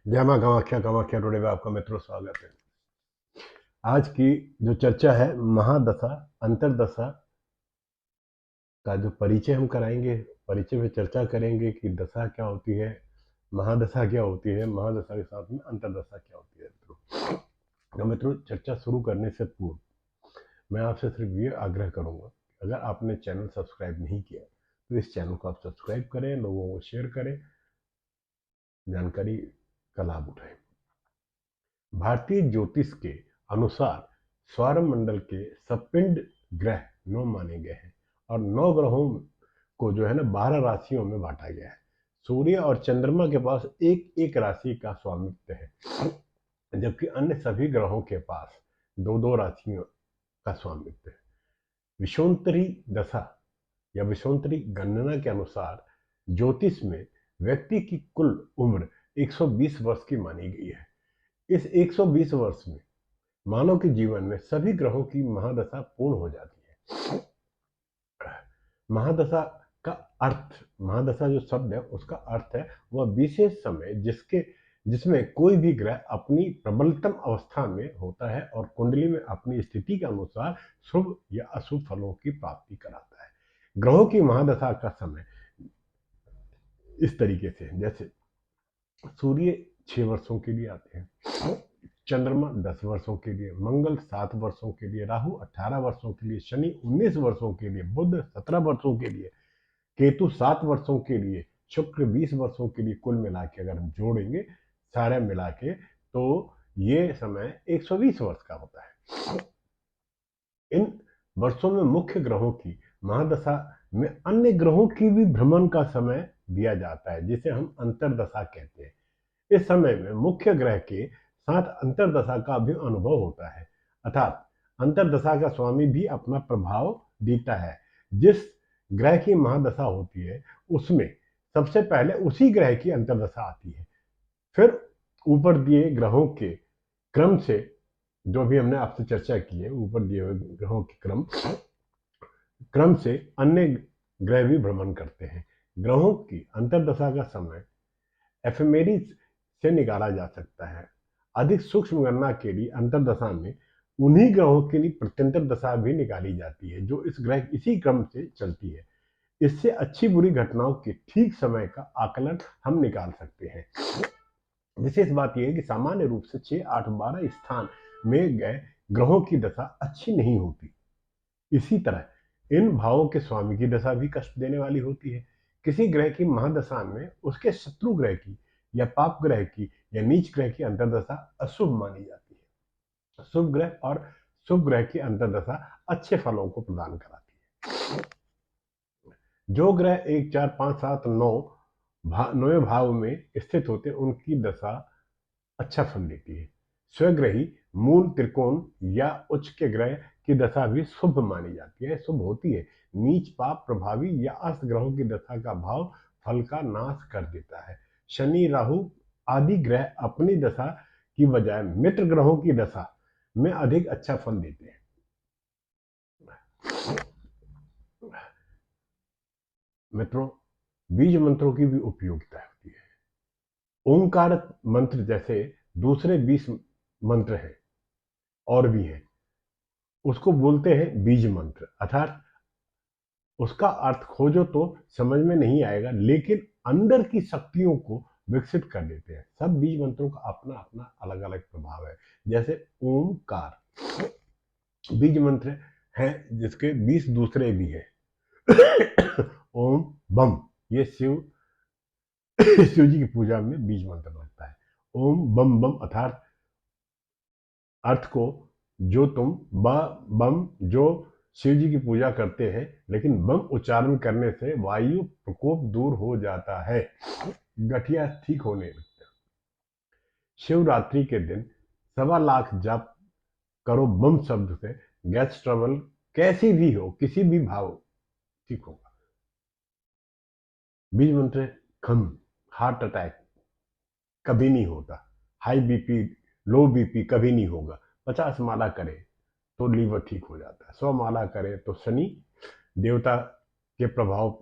जय मां कामाख्या कामाख्या टुडे में आपका मित्रों स्वागत है। आज की जो चर्चा है महादशा अंतरदशा का जो परिचय हम कराएंगे। परिचय में चर्चा करेंगे कि दशा क्या होती है, महादशा क्या होती है, महादशा के साथ में अंतरदशा क्या होती है। मित्रों चर्चा शुरू करने से पूर्व मैं आपसे सिर्फ ये आग्रह करूंगा कि अगर आपने चैनल सब्सक्राइब नहीं किया तो इस चैनल को आप सब्सक्राइब करें, लोगों को शेयर करें, जानकारी का लाभ उठाएं। भारतीय ज्योतिष के अनुसार सौरमंडल के सपिंड ग्रह 9 माने गए हैं और 9 ग्रहों को जो है ना 12 राशियों में बांटा गया है। सूर्य और चंद्रमा के पास एक एक राशि का स्वामित्व है, जबकि अन्य सभी ग्रहों के पास दो दो राशियों का स्वामित्व है। विषुवंतरी दशा या विषुवंतरी गणना के अनुसार ज्योतिष में व्यक्ति की कुल उम्र 120 वर्ष की मानी गई है। इस 120 वर्ष में मानव के जीवन में सभी ग्रहों की महादशा पूर्ण हो जाती है। महादशा का अर्थ, महादशा जो शब्द है उसका अर्थ है वह विशेष समय जिसमें कोई भी ग्रह अपनी प्रबलतम अवस्था में होता है और कुंडली में अपनी स्थिति के अनुसार शुभ या अशुभ फलों की प्राप्ति कराता है। ग्रहों की महादशा का समय इस तरीके से, जैसे सूर्य 6 वर्षों के लिए आते हैं, चंद्रमा 10 वर्षों के लिए, मंगल 7 वर्षों के लिए, राहु 18 वर्षों के लिए, शनि 19 वर्षों के लिए, बुध 17 वर्षों के लिए, केतु 7 वर्षों के लिए, शुक्र 20 वर्षों के लिए। कुल मिला के अगर हम जोड़ेंगे सारे मिला के तो ये समय 120 वर्ष का होता है। इन वर्षों में मुख्य ग्रहों की महादशा में अन्य ग्रहों की भी भ्रमण का समय दिया जाता है, जिसे हम अंतरदशा कहते हैं। इस समय में मुख्य ग्रह के साथ अंतरदशा का भी अनुभव होता है, अर्थात अंतरदशा का स्वामी भी अपना प्रभाव देता है। जिस ग्रह की महादशा होती है उसमें सबसे पहले उसी ग्रह की अंतरदशा आती है, फिर ऊपर दिए ग्रहों के क्रम से, जो भी हमने आपसे चर्चा की है, ऊपर दिए हुए ग्रहों के क्रम से अन्य ग्रह भी भ्रमण करते हैं। ग्रहों की अंतरदशा का समय एफेमेरिस से निकाला जा सकता है। अधिक सूक्ष्म गणना के लिए अंतरदशा में उन्हीं ग्रहों के लिए प्रत्यंतर दशा भी निकाली जाती है जो इसी क्रम से चलती है। इससे अच्छी बुरी घटनाओं के ठीक समय का आकलन हम निकाल सकते हैं। विशेष बात यह है कि सामान्य रूप से 6, 8, 12 स्थान में गए ग्रहों की दशा अच्छी नहीं होती। इसी तरह इन भावों के स्वामी की दशा भी कष्ट देने वाली होती है। किसी ग्रह की महादशा में उसके शत्रु ग्रह की या पाप ग्रह की या नीच ग्रह की अंतर्दशा अशुभ मानी जाती है। शुभ ग्रह और शुभ ग्रह की अंतर्दशा अच्छे फलों को प्रदान कराती है। जो ग्रह 1, 4, 5, 7, 9 नौवें भाव में स्थित होते हैं उनकी दशा अच्छा फल देती है। स्वग्रही मूल त्रिकोण या उच्च के ग्रह की दशा भी शुभ मानी जाती है, शुभ होती है। नीच पाप प्रभावी या अस्त ग्रहों की दशा का भाव फल का नाश कर देता है। शनि राहु आदि ग्रह अपनी दशा की बजाय मित्र ग्रहों की दशा में अधिक अच्छा फल देते हैं। मित्रों, बीज मंत्रों की भी उपयोगिता होती है। ओंकार मंत्र जैसे दूसरे 20 मंत्र हैं और भी हैं, उसको बोलते हैं बीज मंत्र, अर्थात उसका अर्थ खोजो तो समझ में नहीं आएगा लेकिन अंदर की शक्तियों को विकसित कर देते हैं। सब बीज मंत्रों का अपना अपना अलग अलग प्रभाव है। जैसे ओमकार बीज मंत्र है जिसके 20 दूसरे भी हैं। ओम बम, ये शिव जी की पूजा में बीज मंत्र लगता है। ओम बम बम अर्थात अर्थ को जो तुम बम जो शिव जी की पूजा करते हैं, लेकिन बम उच्चारण करने से वायु प्रकोप दूर हो जाता है, गठिया ठीक होने लगता है। शिवरात्रि के दिन 1.25 लाख जाप करो बम शब्द से, गैस ट्रबल कैसी भी हो किसी भी भाव ठीक होगा। बीज मंत्र खम, हार्ट अटैक कभी नहीं होता, हाई बीपी लो बीपी कभी नहीं होगा। 50 माला करे तो लीवर ठीक हो जाता है, 100 माला करे तो शनि देवता के प्रभाव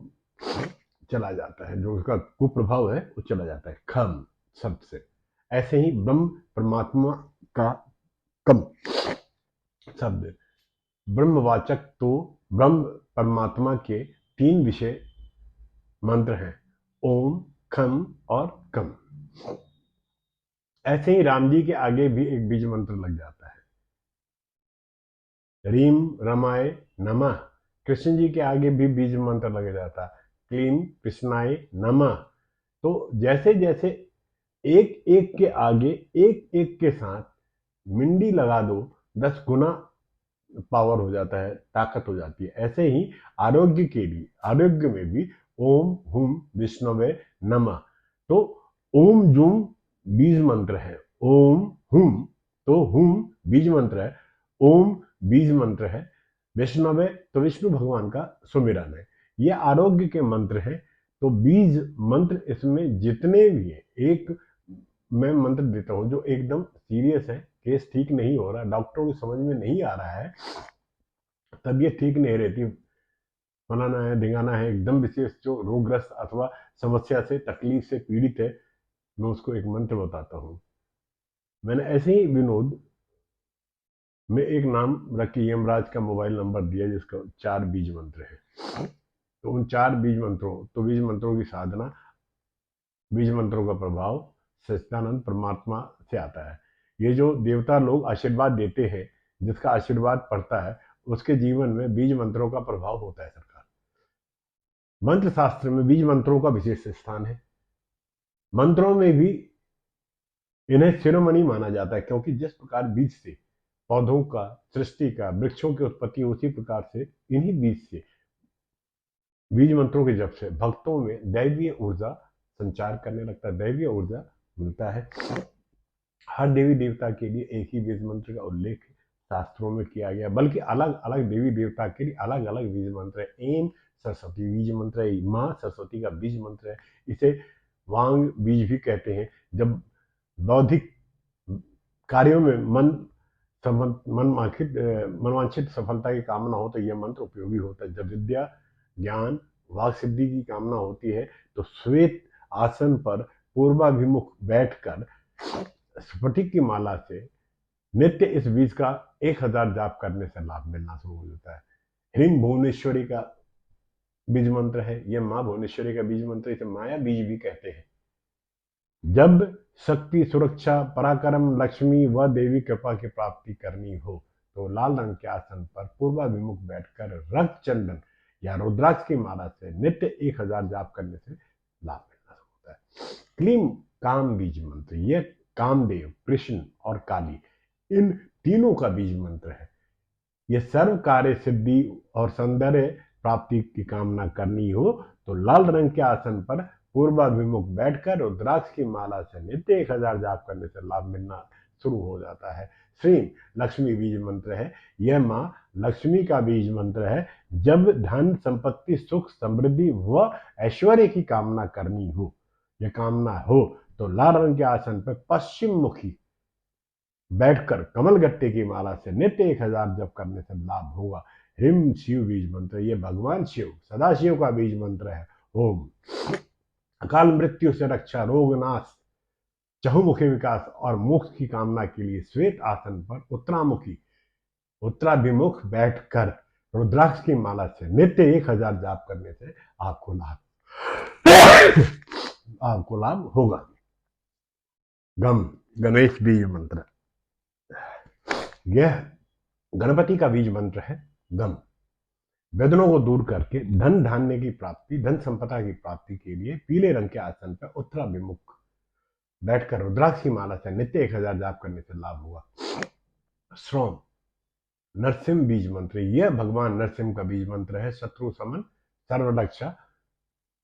चला जाता है, जो उसका कुप्रभाव है वो चला जाता है। खम शब्द से ऐसे ही ब्रह्म परमात्मा का कम शब्द ब्रह्मवाचक तो ब्रह्म परमात्मा के 3 विषय मंत्र हैं, ओम, खम और कम। ऐसे ही राम जी के आगे भी एक बीज मंत्र लग जाता है, रीम रमाय नमः। कृष्ण जी के आगे भी बीज मंत्र लग जाता है, क्लीम कृष्णाय नमः। तो जैसे जैसे एक एक के आगे एक एक के साथ मिंडी लगा दो, 10 गुना पावर हो जाता है, ताकत हो जाती है। ऐसे ही आरोग्य के लिए, आरोग्य में भी ओम हुम विष्णुवे नमः। तो ओम जूम बीज मंत्र है, ओम हुम तो हुम बीज मंत्र है, ओम बीज मंत्र है, विष्णुवे तो विष्णु भगवान का सुमिरन है। ये आरोग्य के मंत्र हैं। तो बीज मंत्र इसमें जितने भी है, एक मैं मंत्र देता हूं जो एकदम सीरियस है, केस ठीक नहीं हो रहा, डॉक्टरों को समझ में नहीं आ रहा है, तबीयत ठीक नहीं रहती, फलाना है ढिंगाना है, एकदम विशेष जो रोगग्रस्त अथवा समस्या से तकलीफ से पीड़ित है, मैं उसको एक मंत्र बताता हूँ। मैंने ऐसे ही विनोद में एक नाम रख के यमराज का मोबाइल नंबर दिया जिसका 4 बीज मंत्र है। तो उन 4 बीज मंत्रों, तो बीज मंत्रों की साधना, बीज मंत्रों का प्रभाव सच्चिदानंद परमात्मा से आता है। ये जो देवता लोग आशीर्वाद देते हैं, जिसका आशीर्वाद पड़ता है, उसके जीवन में बीज मंत्रों का प्रभाव होता है। सरकार मंत्र शास्त्र में बीज मंत्रों का विशेष स्थान है। मंत्रों में भी इन्हें शिरोमणि माना जाता है, क्योंकि जिस प्रकार बीज से पौधों का, सृष्टि का, वृक्षों की उत्पत्ति, उसी प्रकार से इन्हीं बीज से, बीज मंत्रों के जप से भक्तों में दैवीय ऊर्जा संचार करने लगता है, दैवीय ऊर्जा मिलता है। हर देवी देवता के लिए एक ही बीज मंत्र का उल्लेख शास्त्रों में किया गया, बल्कि अलग अलग देवी देवता के लिए अलग अलग बीज मंत्र है। एम सरस्वती बीज मंत्र है, माँ सरस्वती का बीज मंत्र है, इसे वांग बीज भी कहते हैं। जब बौद्धिक कार्यों में मनवांछित सफलता की कामना हो तो यह मंत्र उपयोगी होता है। जब विद्या, ज्ञान, वाक सिद्धि की कामना होती है तो श्वेत आसन पर पूर्वाभिमुख बैठकर स्फटिक की माला से नित्य इस बीज का 1000 जाप करने से लाभ मिलना शुरू हो जाता है। ह्रीम भुवनेश्वरी का बीज मंत्र है, यह माँ भुवनेश्वरी का बीज मंत्र, इसे माया बीज भी कहते हैं। जब शक्ति, सुरक्षा, पराक्रम, लक्ष्मी व देवी कृपा की प्राप्ति करनी हो तो लाल रंग के आसन पर पूर्वाभिमुख बैठकर रक्त चंदन या रुद्राक्ष की माला से नित्य 1000 जाप करने से लाभ मिलना होता है। क्लीम काम बीज मंत्र, यह कामदेव, कृष्ण और काली, इन तीनों का बीज मंत्र है। यह सर्व कार्य सिद्धि और सौंदर्य प्राप्ति की कामना करनी हो तो लाल रंग के आसन पर पूर्वाभिमुख बैठकर रुद्राक्ष की माला से नित्य 1000 जाप करने से लाभ मिलना शुरू हो जाता है। श्रीम लक्ष्मी बीज मंत्र है, यह माँ लक्ष्मी का बीज मंत्र है। जब धन, संपत्ति, सुख, समृद्धि व ऐश्वर्य की कामना करनी हो, यह कामना हो तो लाल रंग के आसन पर पश्चिम मुखी बैठकर कमल गट्टे की माला से नित्य 1000 जप करने से लाभ होगा। हिम शिव बीज मंत्र, ये भगवान शिव, सदाशिव का बीज मंत्र है। ओम अकाल मृत्यु से रक्षा, रोग नाश, चहुमुखी विकास और मोक्ष की कामना के लिए श्वेत आसन पर उत्तराभिमुख बैठकर रुद्राक्ष की माला से नित्य 1000 जाप करने से आपको लाभ होगा। गम गणेश बीज मंत्र, यह गणपति का बीज मंत्र है। गम वेदनों को दूर करके धन धान्य की प्राप्ति, धन संपदा की प्राप्ति के लिए पीले रंग के आसन पर उत्तराभिमुख बैठकर रुद्राक्ष की माला से नित्य 1000 जाप करने से लाभ होगा। श्रोम नरसिंह बीज मंत्र, यह भगवान नरसिंह का बीज मंत्र है। शत्रु समन, सर्वरक्षा,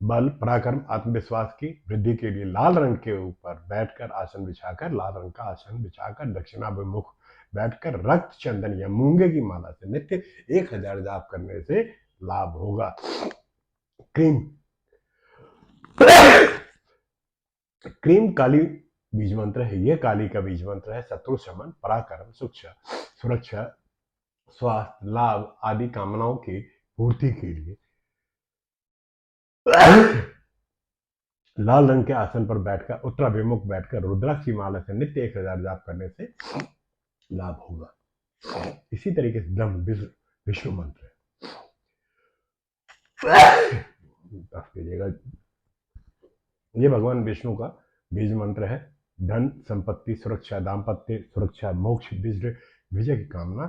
बल, पराक्रम, आत्मविश्वास की वृद्धि के लिए लाल रंग के ऊपर बैठकर आसन बिछाकर, लाल रंग का आसन बिछाकर दक्षिणाभिमुख बैठकर रक्त चंदन या मूंगे की माला से नित्य 1000 जाप करने से लाभ होगा। क्रीम क्रीम काली बीज मंत्र है, यह काली का बीज मंत्र है। शत्रु शमन, पराक्रम, सुरक्षा, स्वास्थ्य, लाभ आदि कामनाओं की पूर्ति के लिए लाल रंग के आसन पर बैठकर उत्तराभिमुख बैठकर रुद्राक्ष की माला से नित्य 1000 जाप करने से लाभ होगा। इसी तरीके से ब्रह्म विष्णु मंत्र माफ कीजिएगा, ये भगवान विष्णु का बीज मंत्र है। धन, संपत्ति, सुरक्षा, दाम्पत्य सुरक्षा, मोक्ष, विजय की कामना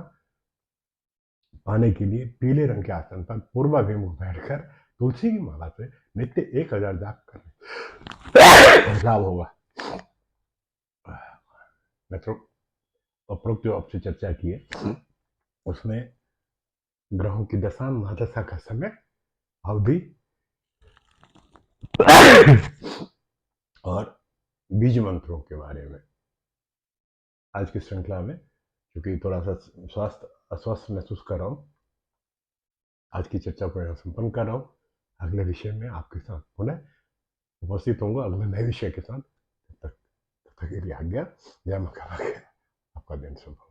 पाने के लिए पीले रंग के आसन पर पूर्वाभिमुख बैठकर तुलसी की माला से नित्य 1000 जाप करने लाभ होगा। मित्रों, उपरोक्त जो आपसे चर्चा की है उसमें ग्रहों की दशा महादशा का समय अवधि और बीज मंत्रों के बारे में आज की श्रृंखला में, क्योंकि थोड़ा सा अस्वस्थ महसूस कर रहा हूँ, आज की चर्चा को यहाँ संपन्न कर रहा हूँ। अगले विषय में आपके साथ पुनः उपस्थित होंगे अगले नए विषय के साथ। तब तक के लिए आज्ञा। जय मां कामाख्या। आपका दिन शुभ हो।